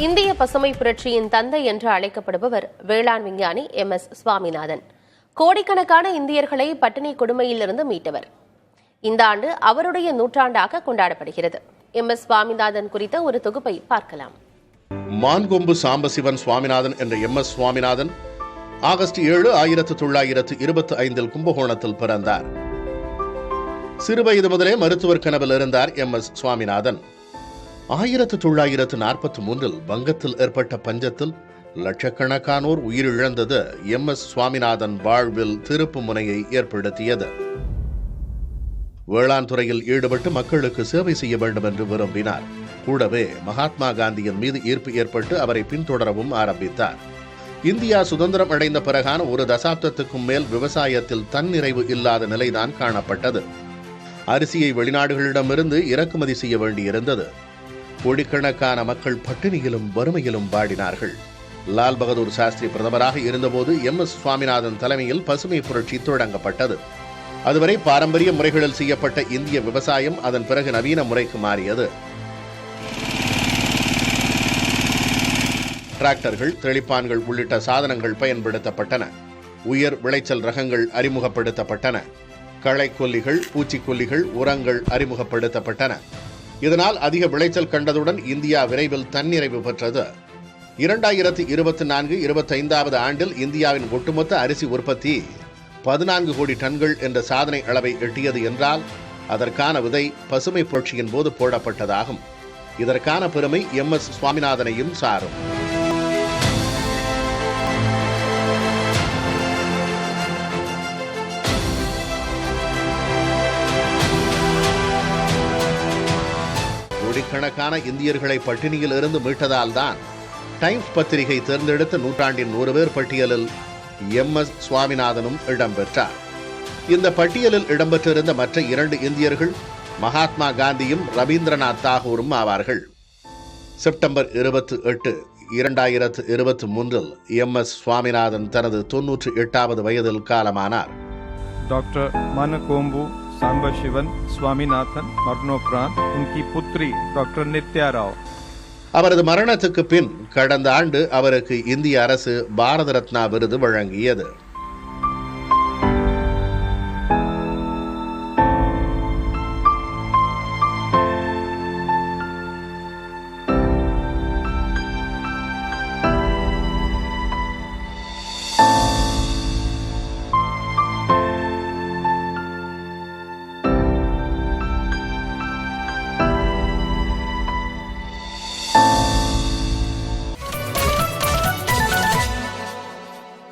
இந்திய பசுமை புரட்சியின் தந்தை என்று அழைக்கப்படுபவர் வேளாண் விஞ்ஞானி MS சுவாமிநாதன். கோடிக்கணக்கான இந்தியர்களை பட்டினி கொடுமையிலிருந்து மீட்டவர். இந்த ஆண்டு அவருடைய நூற்றாண்டாக கொண்டாடப்படுகிறது. MS சுவாமிநாதன் குறித்த ஒரு தொகுப்பை பார்க்கலாம். மான்கொம்பு சாம்பசிவன் சுவாமிநாதன் என்ற MS சுவாமிநாதன் ஆகஸ்ட் 7, 1925 கும்பகோணத்தில் பிறந்தார். சிறுவயது முதலே மருத்துவர் கனவில் இருந்தார் MS சுவாமிநாதன். 1943 வங்கத்தில் ஏற்பட்ட பஞ்சத்தில் லட்சக்கணக்கானோர் உயிரிழந்தது MS சுவாமிநாதன் வாழ்வில் திருப்பு முனையை ஏற்படுத்தியது. வேளாண் துறையில் ஈடுபட்டு மக்களுக்கு சேவை செய்ய வேண்டும் என்று விரும்பினார். கூடவே மகாத்மா காந்தியின் மீது ஈர்ப்பு ஏற்பட்டு அவரை பின்தொடரவும் ஆரம்பித்தார். இந்தியா சுதந்திரம் அடைந்த பிறகான ஒரு தசாப்தத்துக்கும் மேல் விவசாயத்தில் தன்னிறைவு இல்லாத நிலைதான் காணப்பட்டது. அரிசியை வெளிநாடுகளிடமிருந்து இறக்குமதி செய்ய வேண்டியிருந்தது. கோடிக்கணக்கான மக்கள் பட்டினியிலும் வறுமையிலும் வாடினார்கள். லால் பகதூர் சாஸ்திரி பிரதமராக இருந்தபோது MS சுவாமிநாதன் தலைமையில் பசுமை புரட்சி தொடங்கப்பட்டது. அதுவரை பாரம்பரிய முறைகளில் செய்யப்பட்ட இந்திய விவசாயம் அதன் பிறகு நவீன முறைக்கு மாறியது. டிராக்டர்கள், தெளிப்பான்கள் உள்ளிட்ட சாதனங்கள் பயன்படுத்தப்பட்டன. உயர் விளைச்சல் ரகங்கள் அறிமுகப்படுத்தப்பட்டன. களைக்கொல்லிகள், பூச்சிக்கொல்லிகள், உரங்கள் அறிமுகப்படுத்தப்பட்டன. இதனால் அதிக விளைச்சல் கண்டதுடன் இந்தியா விரைவில் தன்னிறைவு பெற்றது. 2024-25 ஆண்டில் இந்தியாவின் ஒட்டுமொத்த அரிசி உற்பத்தி 14 கோடி டன்கள் என்ற சாதனை அளவை எட்டியது என்றால் அதற்கான விதை பசுமை புரட்சியின் போது போடப்பட்டதாகும். இதற்கான பெருமை MS சுவாமிநாதனையும் சாரும். கோடிக்கணக்கான இந்தியர்களை பட்டினியில் இருந்து மீட்டதால் தான் டைம்ஸ் பத்திரிகை தேர்ந்தெடுத்த நூற்றாண்டின் 100 பேர் பட்டியலில் MS சுவாமிநாதனும் இடம்பெற்றார். இந்த பட்டியலில் இடம்பெற்றிருந்த மற்ற 2 இந்தியர்கள் மகாத்மா காந்தியும் ரவீந்திரநாத் தாகூரும் ஆவார்கள். செப்டம்பர் 28, 2023 MS சுவாமிநாதன் தனது 98வது வயதில் காலமானார். डॉक्टर मानकोम्बु सांबशिवन स्वामीनाथन मरणोपरांत उनकी पुत्री डॉक्टर नित्या राव. அவரது மரணத்துக்கு பின் கடந்த ஆண்டு அவருக்கு இந்திய அரசு பாரத ரத்னா விருது வழங்கியது.